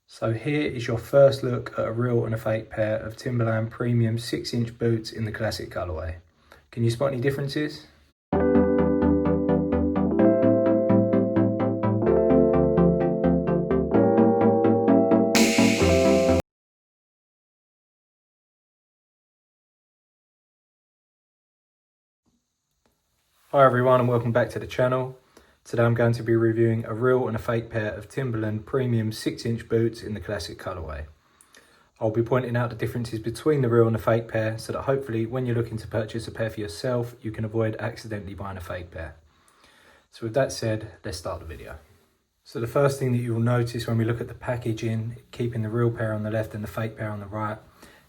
So here is your first look at a real and a fake pair of Timberland premium 6-inch boots in the classic colourway. Can you spot any differences? Hi everyone and welcome back to the channel. Today I'm going to be reviewing a real and a fake pair of Timberland premium 6-inch boots in the classic colourway. I'll be pointing out the differences between the real and the fake pair so that hopefully when you're looking to purchase a pair for yourself, you can avoid accidentally buying a fake pair. So with that said, let's start the video. So the first thing that you will notice when we look at the packaging, keeping the real pair on the left and the fake pair on the right,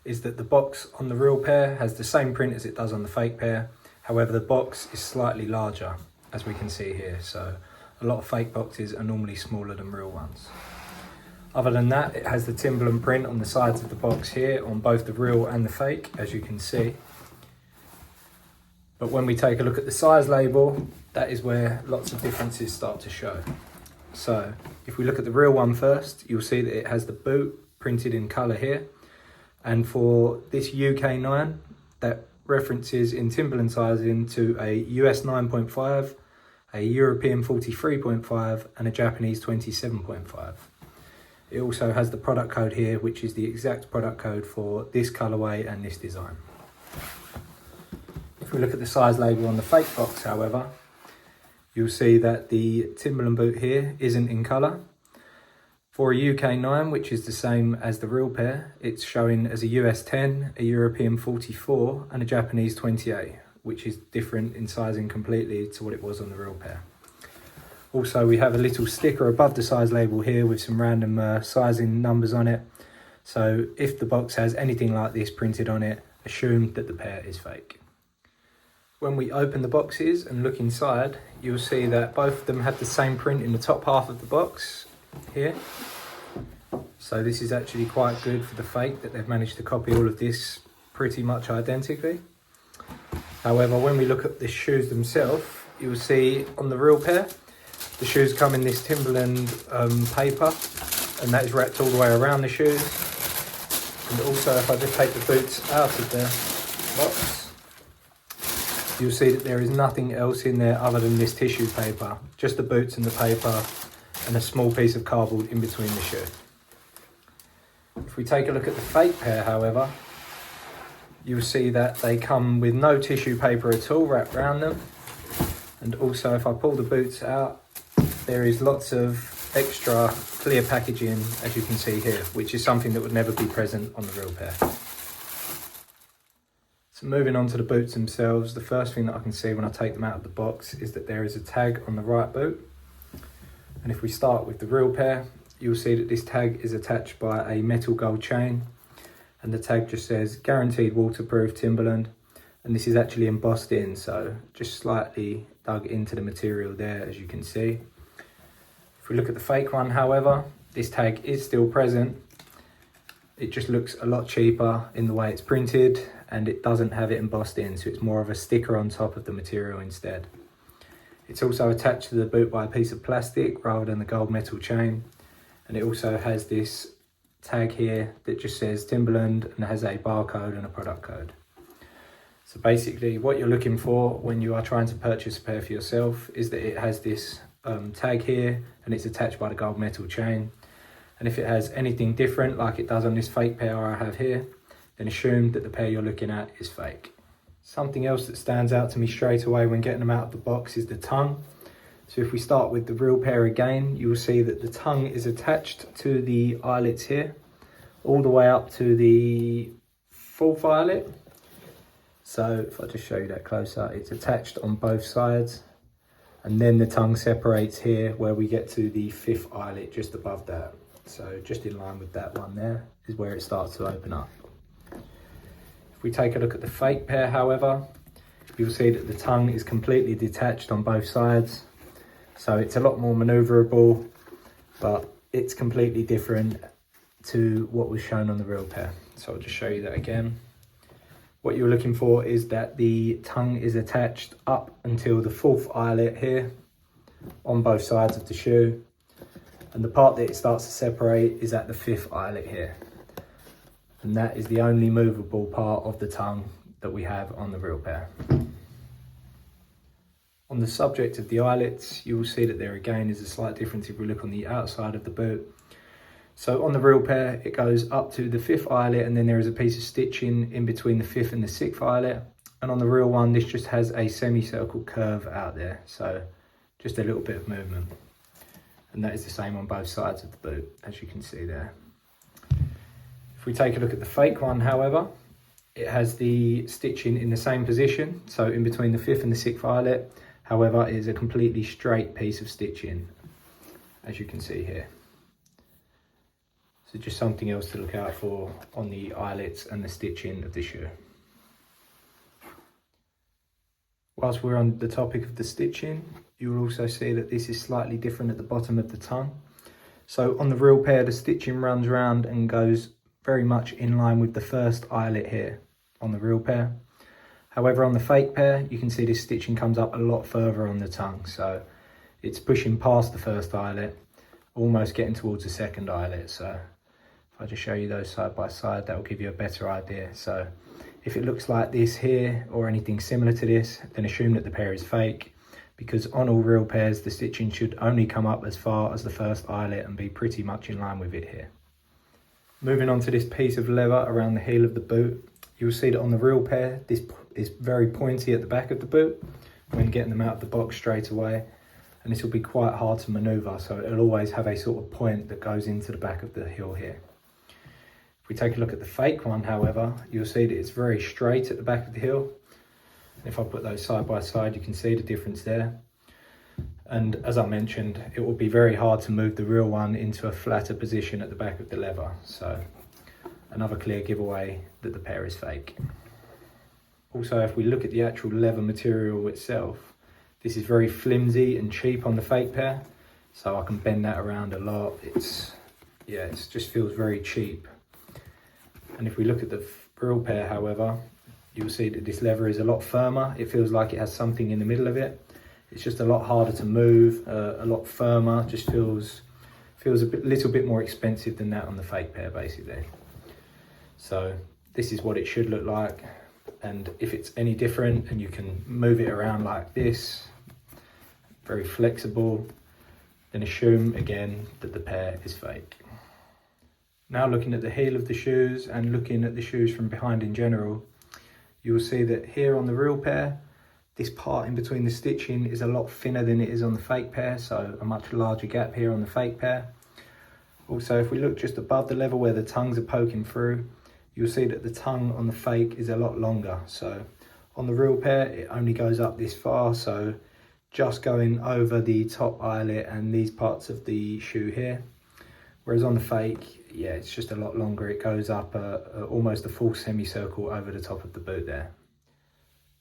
is that the box on the real pair has the same print as it does on the fake pair. However, the box is slightly larger, as we can see here. So a lot of fake boxes are normally smaller than real ones. Other than that, it has the Timberland print on the sides of the box here on both the real and the fake, as you can see. But when we take a look at the size label, that is where lots of differences start to show. So if we look at the real one first, you'll see that it has the boot printed in colour here. And for this UK 9, that references in Timberland sizing to a US 9.5, a European 43.5 and a Japanese 27.5. It also has the product code here, which is the exact product code for this colourway and this design. If we look at the size label on the fake box, however, you'll see that the Timberland boot here isn't in colour. For a UK 9, which is the same as the real pair, it's showing as a US 10, a European 44 and a Japanese 28, which is different in sizing completely to what it was on the real pair. Also, we have a little sticker above the size label here with some random sizing numbers on it. So if the box has anything like this printed on it, assume that the pair is fake. When we open the boxes and look inside, you'll see that both of them have the same print in the top half of the box here. So this is actually quite good for the fake, that they've managed to copy all of this pretty much identically. However, when we look at the shoes themselves, you'll see on the real pair, the shoes come in this Timberland paper, and that is wrapped all the way around the shoes. And also, if I just take the boots out of the box, you'll see that there is nothing else in there other than this tissue paper, just the boots and the paper and a small piece of cardboard in between the shoe. If we take a look at the fake pair, however, you'll see that they come with no tissue paper at all wrapped around them. And also, if I pull the boots out, there is lots of extra clear packaging, as you can see here, which is something that would never be present on the real pair. So moving on to the boots themselves, the first thing that I can see when I take them out of the box is that there is a tag on the right boot. And if we start with the real pair, you'll see that this tag is attached by a metal gold chain, and the tag just says guaranteed waterproof Timberland, and this is actually embossed in, so just slightly dug into the material there, as you can see. If we look at the fake one, however, this tag is still present. It just looks a lot cheaper in the way it's printed, and it doesn't have it embossed in, so it's more of a sticker on top of the material instead. It's also attached to the boot by a piece of plastic rather than the gold metal chain. And it also has this tag here that just says Timberland and has a barcode and a product code. So basically what you're looking for when you are trying to purchase a pair for yourself is that it has this tag here and it's attached by the gold metal chain. And if it has anything different like it does on this fake pair I have here, then assume that the pair you're looking at is fake. Something else that stands out to me straight away when getting them out of the box is the tongue. So if we start with the real pair again, you will see that the tongue is attached to the eyelets here, all the way up to the fourth eyelet. So if I just show you that closer, it's attached on both sides. And then the tongue separates here where we get to the fifth eyelet just above that. So just in line with that one there is where it starts to open up. If we take a look at the fake pair, however, you'll see that the tongue is completely detached on both sides. So it's a lot more maneuverable, but it's completely different to what was shown on the real pair. So I'll just show you that again. What you're looking for is that the tongue is attached up until the fourth eyelet here on both sides of the shoe. And the part that it starts to separate is at the 5th eyelet here. And that is the only movable part of the tongue that we have on the real pair. On the subject of the eyelets, you will see that there again is a slight difference if we look on the outside of the boot. So on the real pair, it goes up to the 5th eyelet, and then there is a piece of stitching in between the 5th and the 6th eyelet. And on the real one, this just has a semicircle curve out there. So just a little bit of movement. And that is the same on both sides of the boot, as you can see there. If we take a look at the fake one, however, it has the stitching in the same position, so in between the 5th and the 6th eyelet. However, it is a completely straight piece of stitching, as you can see here. So just something else to look out for on the eyelets and the stitching of the shoe. Whilst we're on the topic of the stitching, you will also see that this is slightly different at the bottom of the tongue. So on the real pair, the stitching runs around and goes very much in line with the 1st eyelet here on the real pair. However, on the fake pair, you can see this stitching comes up a lot further on the tongue. So it's pushing past the 1st eyelet, almost getting towards the 2nd eyelet. So if I just show you those side by side, that will give you a better idea. So if it looks like this here or anything similar to this, then assume that the pair is fake, because on all real pairs, the stitching should only come up as far as the 1st eyelet and be pretty much in line with it here. Moving on to this piece of leather around the heel of the boot, you'll see that on the real pair, this is very pointy at the back of the boot when getting them out of the box straight away. And this will be quite hard to maneuver, so it'll always have a sort of point that goes into the back of the heel here. If we take a look at the fake one, however, you'll see that it's very straight at the back of the heel. If I put those side by side, you can see the difference there. And as I mentioned, it will be very hard to move the real one into a flatter position at the back of the leather. So another clear giveaway that the pair is fake. Also, if we look at the actual leather material itself, this is very flimsy and cheap on the fake pair. So I can bend that around a lot. It just feels very cheap. And if we look at the real pair, however, you'll see that this leather is a lot firmer. It feels like it has something in the middle of it. It's just a lot harder to move, a lot firmer. Just feels a little bit more expensive than that on the fake pair, basically. So this is what it should look like. And if it's any different and you can move it around like this, very flexible, then assume again that the pair is fake. Now looking at the heel of the shoes and looking at the shoes from behind in general, you will see that here on the real pair, this part in between the stitching is a lot thinner than it is on the fake pair, so a much larger gap here on the fake pair. Also, if we look just above the level where the tongues are poking through, you'll see that the tongue on the fake is a lot longer. So on the real pair, it only goes up this far, so just going over the top eyelet and these parts of the shoe here. Whereas on the fake, yeah, it's just a lot longer. It goes up almost a full semicircle over the top of the boot there.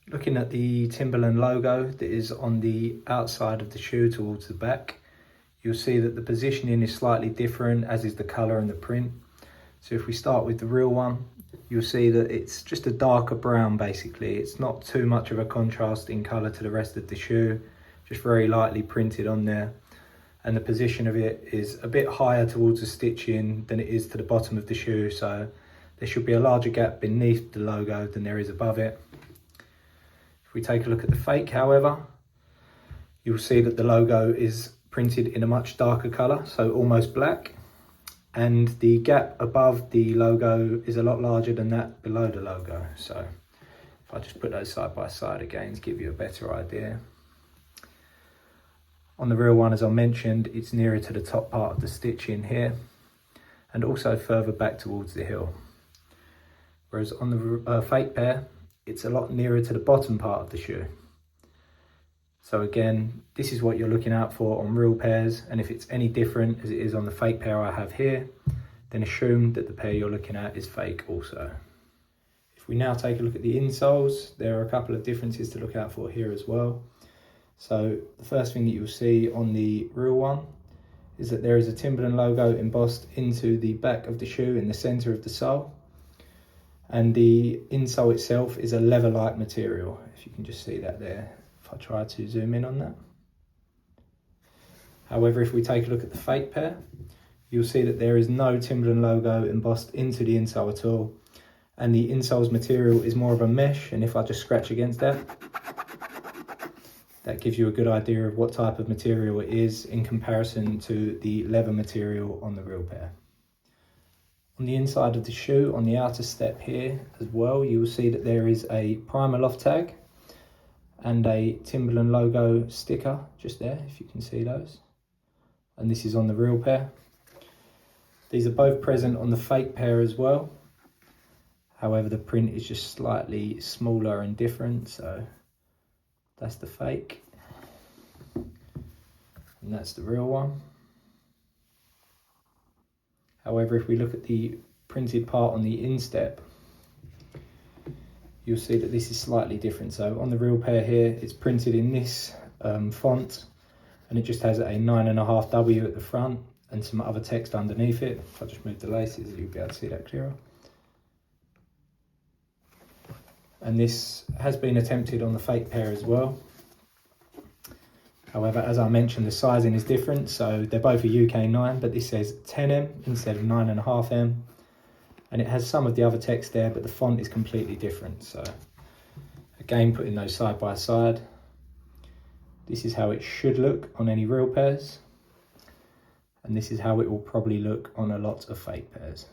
Looking at the Timberland logo that is on the outside of the shoe towards the back, you'll see that the positioning is slightly different, as is the colour and the print. So if we start with the real one, you'll see that it's just a darker brown basically. It's not too much of a contrast in colour to the rest of the shoe, just very lightly printed on there. And the position of it is a bit higher towards the stitching than it is to the bottom of the shoe, so there should be a larger gap beneath the logo than there is above it. If we take a look at the fake, however, you'll see that the logo is printed in a much darker colour, so almost black. And the gap above the logo is a lot larger than that below the logo. So if I just put those side by side again to give you a better idea. On the real one, as I mentioned, it's nearer to the top part of the stitching here and also further back towards the heel. Whereas on the fake pair, it's a lot nearer to the bottom part of the shoe. So again, this is what you're looking out for on real pairs, and if it's any different as it is on the fake pair I have here, then assume that the pair you're looking at is fake also. If we now take a look at the insoles, there are a couple of differences to look out for here as well. So the first thing that you'll see on the real one is that there is a Timberland logo embossed into the back of the shoe in the center of the sole. And the insole itself is a leather-like material, if you can just see that there. If I try to zoom in on that. However, if we take a look at the fake pair, you'll see that there is no Timberland logo embossed into the insole at all, and the insole's material is more of a mesh, and if I just scratch against that, that gives you a good idea of what type of material it is in comparison to the leather material on the real pair. On the inside of the shoe, on the outer step here as well, you will see that there is a primer loft tag and a Timberland logo sticker just there, if you can see those. And this is on the real pair. These are both present on the fake pair as well. However, the print is just slightly smaller and different, so that's the fake. And that's the real one. However, if we look at the printed part on the Instep, you'll see that this is slightly different. So on the real pair here, it's printed in this font, and it just has a 9.5 W at the front and some other text underneath it. If I just move the laces, you'll be able to see that clearer. And this has been attempted on the fake pair as well. However, as I mentioned, the sizing is different, so they're both a UK 9, but this says 10M instead of 9.5M. And it has some of the other text there, but the font is completely different. So again, putting those side by side, this is how it should look on any real pairs. And this is how it will probably look on a lot of fake pairs.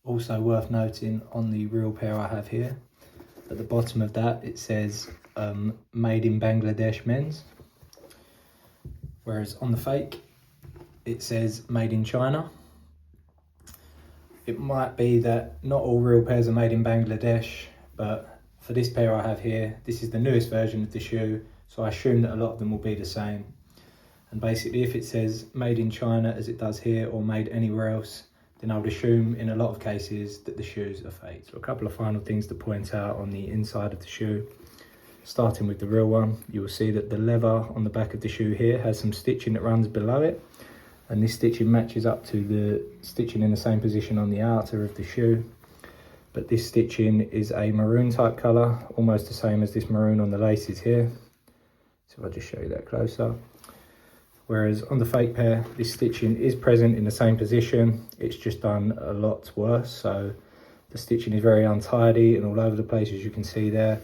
Also worth noting on the real pair I have here, at the bottom of that it says made in Bangladesh men's, whereas on the fake it says made in China. It might be that not all real pairs are made in Bangladesh, but for this pair I have here, this is the newest version of the shoe, so I assume that a lot of them will be the same. And basically if it says made in China as it does here, or made anywhere else, then I would assume in a lot of cases that the shoes are fake. So a couple of final things to point out on the inside of the shoe. Starting with the real one, you will see that the leather on the back of the shoe here has some stitching that runs below it, and this stitching matches up to the stitching in the same position on the outer of the shoe. But this stitching is a maroon type colour, almost the same as this maroon on the laces here. So I'll just show you that closer. Whereas on the fake pair, this stitching is present in the same position, it's just done a lot worse. So the stitching is very untidy and all over the place, as you can see there.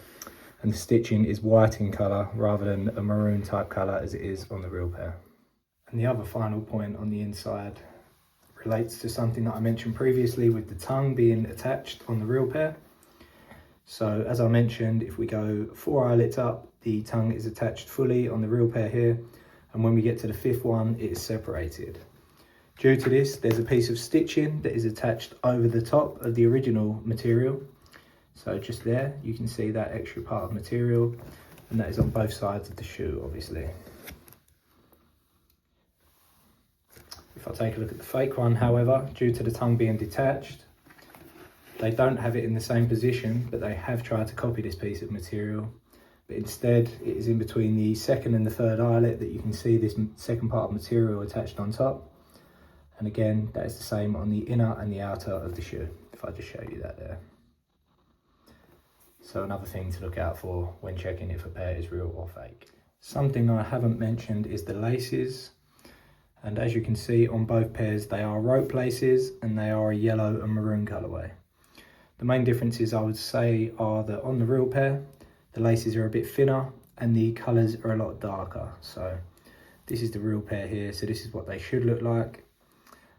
And the stitching is white in colour rather than a maroon type colour as it is on the real pair. And the other final point on the inside relates to something that I mentioned previously with the tongue being attached on the real pair. So as I mentioned, if we go 4 eyelets up, the tongue is attached fully on the real pair here. And when we get to the 5th one, it is separated. Due to this, there's a piece of stitching that is attached over the top of the original material. So just there, you can see that extra part of material, and that is on both sides of the shoe, obviously. If I take a look at the fake one, however, due to the tongue being detached, they don't have it in the same position, but they have tried to copy this piece of material. But instead it is in between the 2nd and the 3rd eyelet that you can see this second part of material attached on top. And again, that is the same on the inner and the outer of the shoe, if I just show you that there. So another thing to look out for when checking if a pair is real or fake. Something I haven't mentioned is the laces. And as you can see on both pairs, they are rope laces and they are a yellow and maroon colourway. The main differences I would say are that on the real pair, the laces are a bit thinner and the colours are a lot darker. So this is the real pair here, so this is what they should look like.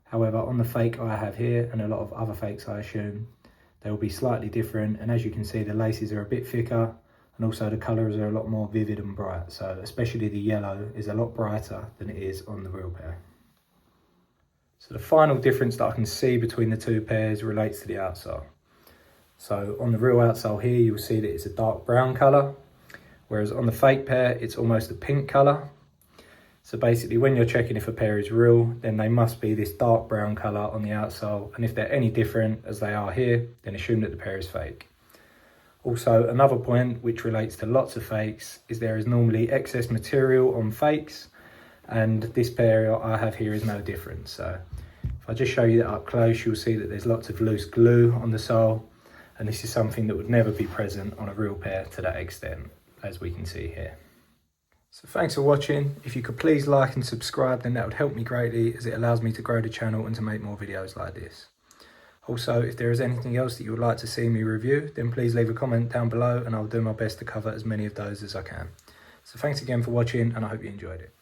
However, on the fake I have here, and a lot of other fakes I assume, they will be slightly different. And as you can see, the laces are a bit thicker, and also the colours are a lot more vivid and bright. So especially the yellow is a lot brighter than it is on the real pair. So the final difference that I can see between the two pairs relates to the outsole. So on the real outsole here, you'll see that it's a dark brown colour, whereas on the fake pair, it's almost a pink colour. So basically when you're checking if a pair is real, then they must be this dark brown colour on the outsole. And if they're any different as they are here, then assume that the pair is fake. Also, another point which relates to lots of fakes is there is normally excess material on fakes, and this pair I have here is no different. So if I just show you that up close, you'll see that there's lots of loose glue on the sole. And this is something that would never be present on a real pair to that extent, as we can see here. So thanks for watching. If you could please like and subscribe, then that would help me greatly, as it allows me to grow the channel and to make more videos like this. Also, if there is anything else that you would like to see me review, then please leave a comment down below and I'll do my best to cover as many of those as I can. So thanks again for watching, and I hope you enjoyed it.